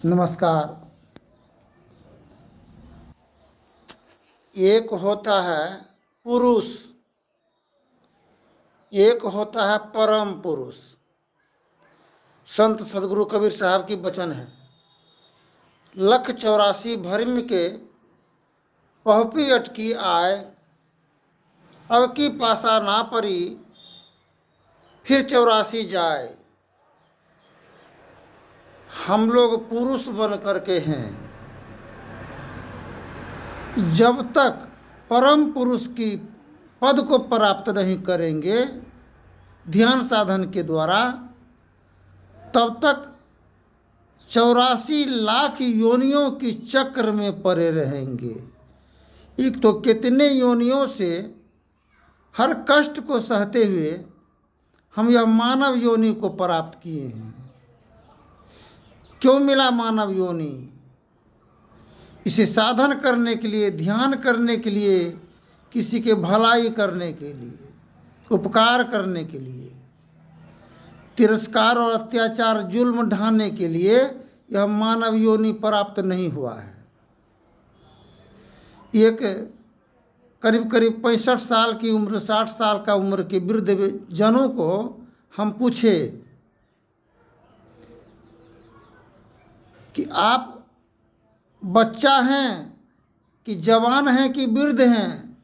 नमस्कार। एक होता है पुरुष, एक होता है परम पुरुष। संत सदगुरु कबीर साहब की वचन है, 184 भरम के पहुपी अटकी आए, अब की पासा ना परी, फिर 84 जाए। हम लोग पुरुष बन करके हैं, जब तक परम पुरुष की पद को प्राप्त नहीं करेंगे ध्यान साधन के द्वारा, तब तक 84 लाख योनियों की चक्र में पड़े रहेंगे। एक तो कितने योनियों से हर कष्ट को सहते हुए हम यह मानव योनि को प्राप्त किए हैं। क्यों मिला मानव योनि? इसे साधन करने के लिए, ध्यान करने के लिए, किसी के भलाई करने के लिए, उपकार करने के लिए, तिरस्कार और अत्याचार जुल्म ढाने के लिए यह मानव योनि प्राप्त नहीं हुआ है। एक करीब 65 साल की उम्र, 60 साल का उम्र के वृद्ध जनों को हम पूछे कि आप बच्चा हैं कि जवान हैं कि वृद्ध हैं?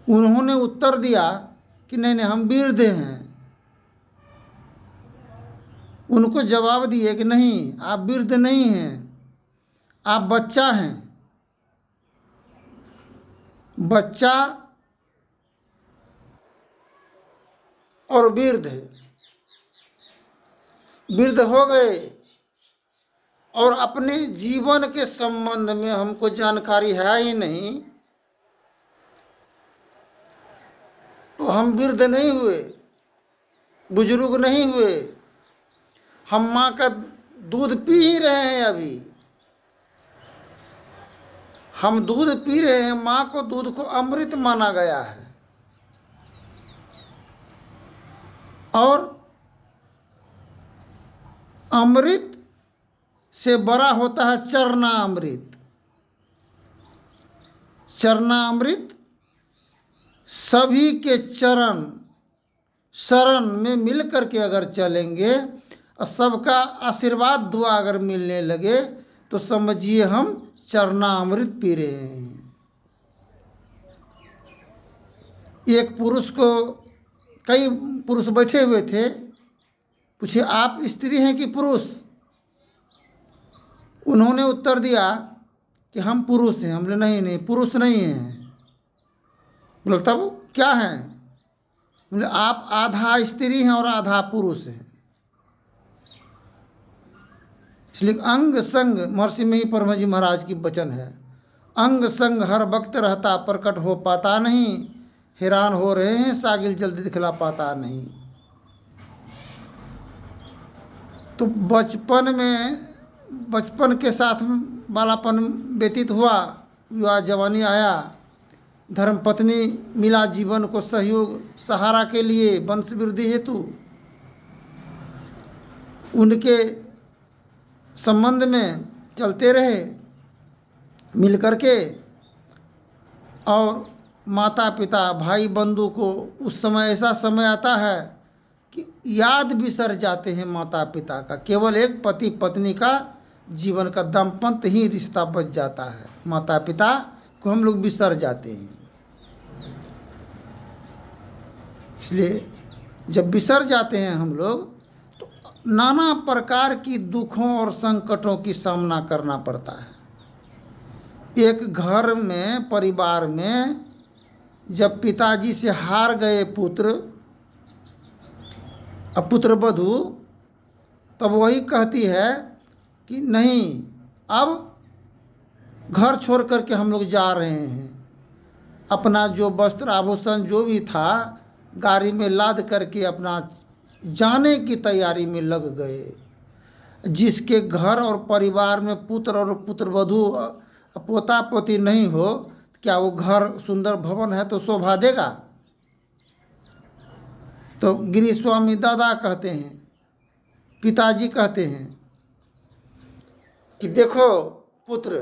उन्होंने उत्तर दिया कि नहीं, हम वृद्ध हैं। उनको जवाब दिए कि नहीं, आप वृद्ध नहीं हैं, आप बच्चा हैं। बच्चा और वृद्ध हो गए और अपने जीवन के संबंध में हमको जानकारी है ही नहीं, तो हम वृद्ध नहीं हुए, बुजुर्ग नहीं हुए। हम माँ का दूध पी ही रहे हैं। अभी हम दूध पी रहे हैं, माँ को दूध को अमृत माना गया है। और अमृत से बड़ा होता है चरणामृत। चरणामृत सभी के चरण शरण में मिल करके अगर चलेंगे और सबका आशीर्वाद दुआ अगर मिलने लगे तो समझिए हम चरणामृत पी रहे हैं। एक पुरुष को कई पुरुष बैठे हुए थे, पूछे आप स्त्री हैं कि पुरुष? उन्होंने उत्तर दिया कि हम पुरुष हैं। हम बोले नहीं, पुरुष नहीं हैं। बोले तब क्या हैं? बोले आप आधा स्त्री हैं और आधा पुरुष हैं। इसलिए अंग संग, महर्षि में ही परम जी महाराज की वचन है, अंग संग हर वक्त रहता, प्रकट हो पाता नहीं, हैरान हो रहे हैं सागिल जल्दी दिखला पाता नहीं। तो बचपन के साथ बालापन व्यतीत हुआ, युवा जवानी आया, धर्म पत्नी मिला जीवन को सहयोग सहारा के लिए, वंश वृद्धि हेतु। उनके संबंध में चलते रहे मिल करके, और माता पिता भाई बंधु को उस समय ऐसा समय आता है कि याद बिसर जाते हैं माता पिता का। केवल एक पति पत्नी का जीवन का दाम्पत्य ही रिश्ता बच जाता है, माता पिता को हम लोग बिसर जाते हैं। इसलिए जब बिसर जाते हैं हम लोग तो नाना प्रकार की दुखों और संकटों की सामना करना पड़ता है। एक घर में, परिवार में जब पिताजी से हार गए पुत्र वधू, तब वही कहती है कि नहीं, अब घर छोड़ करके हम लोग जा रहे हैं। अपना जो वस्त्र आभूषण जो भी था गाड़ी में लाद करके अपना जाने की तैयारी में लग गए। जिसके घर और परिवार में पुत्र और पुत्रवधू पोता पोती नहीं हो, क्या वो घर सुंदर भवन है तो शोभा देगा? तो गिरी स्वामी दादा कहते हैं, पिताजी कहते हैं कि देखो पुत्र,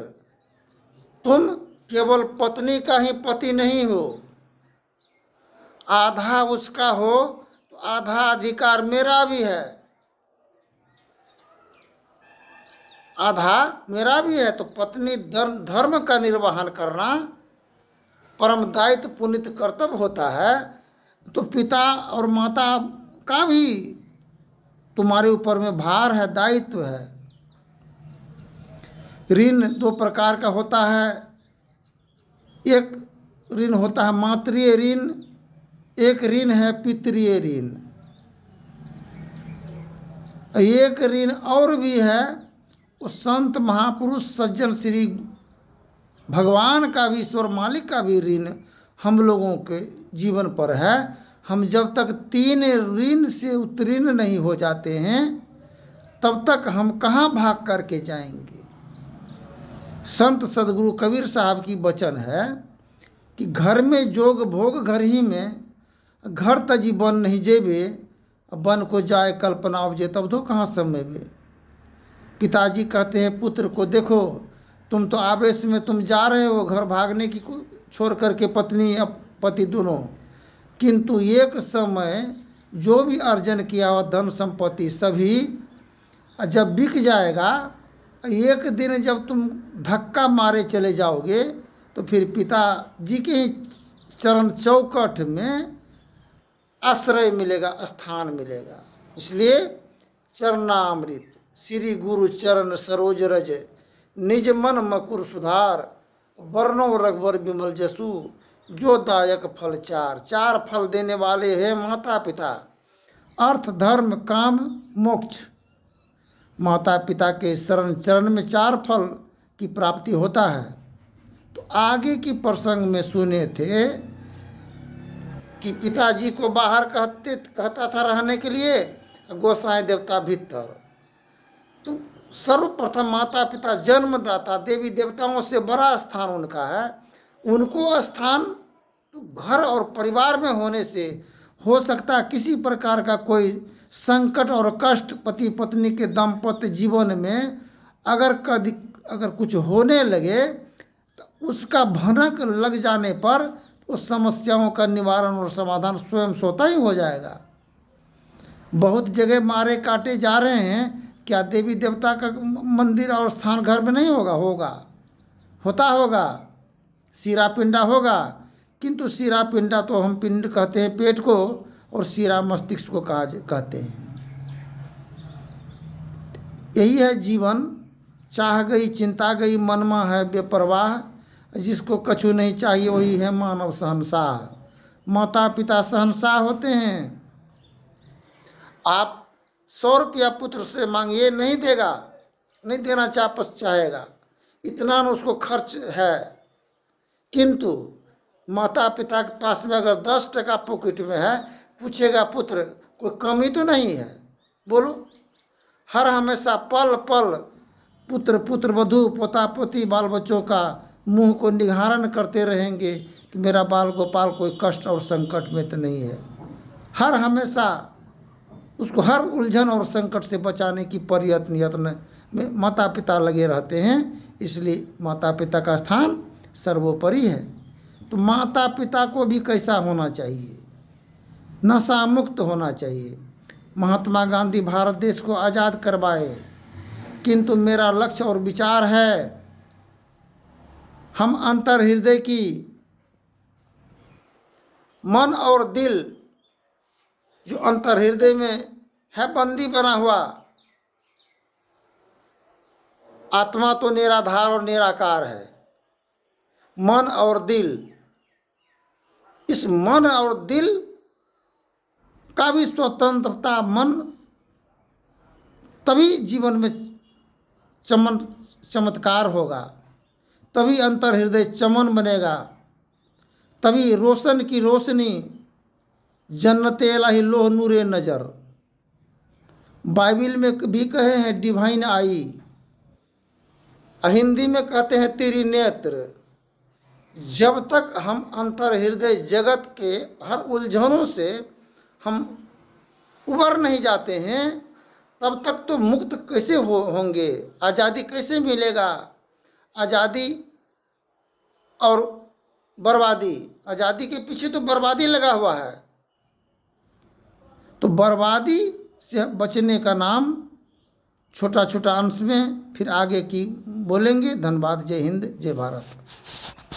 तुम केवल पत्नी का ही पति नहीं हो, आधा उसका हो तो आधा अधिकार मेरा भी है, आधा मेरा भी है। तो पत्नी धर्म का निर्वहन करना परम दायित्व पुनित कर्तव्य होता है। तो पिता और माता का भी तुम्हारे ऊपर में भार है, दायित्व है। ऋण दो प्रकार का होता है। एक ऋण होता है मातृय ऋण, एक ऋण है पितृय ऋण। एक ऋण और भी है, वो संत महापुरुष सज्जन श्री भगवान का भी, ईश्वर मालिक का भी ऋण हम लोगों के जीवन पर है। हम जब तक तीन ऋण से उत्तीर्ण नहीं हो जाते हैं तब तक हम कहाँ भाग करके जाएंगे। संत सदगुरु कबीर साहब की वचन है कि घर में जोग भोग घर ही में, घर तजी बन नहीं जेबे, बन को जाए कल्पना उपजे तब दो कहाँ समय में। पिताजी कहते हैं पुत्र को, देखो तुम तो आवेश में तुम जा रहे हो घर भागने की छोड़ करके, पत्नी अब पति दोनों, किंतु एक समय जो भी अर्जन किया हुआ धन संपत्ति सभी जब बिक जाएगा, एक दिन जब तुम धक्का मारे चले जाओगे तो फिर पिताजी के ही चरण चौकट में आश्रय मिलेगा, स्थान मिलेगा। इसलिए चरणामृत श्री गुरु चरण सरोज रज, निज मन मकुर सुधार, वर्णो रघुवर विमल जसु, जो दायक फल चार। चार फल देने वाले हैं माता पिता, अर्थ धर्म काम मोक्ष। माता पिता के शरण चरण में चार फल की प्राप्ति होता है। तो आगे की प्रसंग में सुने थे कि पिताजी को बाहर कहता था रहने के लिए, गोसाई देवता भीतर। तो सर्वप्रथम माता पिता जन्मदाता देवी देवताओं से बड़ा स्थान उनका है। उनको स्थान तो घर और परिवार में होने से हो सकता है किसी प्रकार का कोई संकट और कष्ट पति पत्नी के दाम्पत्य जीवन में अगर कुछ होने लगे तो उसका भनक लग जाने पर उस समस्याओं का निवारण और समाधान स्वयं स्वतः ही हो जाएगा। बहुत जगह मारे काटे जा रहे हैं, क्या देवी देवता का मंदिर और स्थान घर में नहीं होगा? होता होगा, सीरा पिंडा होगा, किंतु सीरा पिंडा तो हम पिंड कहते हैं पेट को, और सीरा मस्तिष्क को कहते हैं। यही है जीवन, चाह गई चिंता गई मनमा है बेपरवाह, जिसको कछु नहीं चाहिए वही है मानव शहंशाह। माता पिता शहंशाह होते हैं। आप 100 रुपया पुत्र से मांगिए, नहीं देगा, नहीं देना चाहेगा, इतना न उसको खर्च है। किंतु माता पिता के पास में अगर 10 टका पॉकेट में है, पूछेगा पुत्र कोई कमी तो नहीं है? बोलो, हर हमेशा पल पल पुत्र पुत्र वधू पोता पोती बाल बच्चों का मुंह को निहारण करते रहेंगे कि मेरा बाल गोपाल कोई कष्ट और संकट में तो नहीं है। हर हमेशा उसको हर उलझन और संकट से बचाने की प्रयत्न में माता पिता लगे रहते हैं। इसलिए माता पिता का स्थान सर्वोपरि है। तो माता पिता को भी कैसा होना चाहिए? नशा मुक्त होना चाहिए। महात्मा गांधी भारत देश को आज़ाद करवाए, किंतु मेरा लक्ष्य और विचार है हम अंतर हृदय की, मन और दिल जो अंतर हृदय में है बंदी बना हुआ, आत्मा तो निराधार और निराकार है, मन और दिल, इस मन और दिल का भी स्वतंत्रता, मन तभी जीवन में चमत्कार होगा, तभी अंतर हृदय चमन बनेगा, तभी रोशन की रोशनी जन्नते इलाही लोह नूरे नज़र। बाइबिल में भी कहे हैं डिवाइन आई, हिंदी में कहते हैं तेरी नेत्र। जब तक हम अंतर हृदय जगत के हर उलझनों से हम उबर नहीं जाते हैं, तब तक तो मुक्त कैसे होंगे, आज़ादी कैसे मिलेगा। आज़ादी और बर्बादी, आज़ादी के पीछे तो बर्बादी लगा हुआ है। तो बर्बादी से बचने का नाम छोटा छोटा अंश में फिर आगे की बोलेंगे। धन्यवाद। जय हिंद, जय भारत।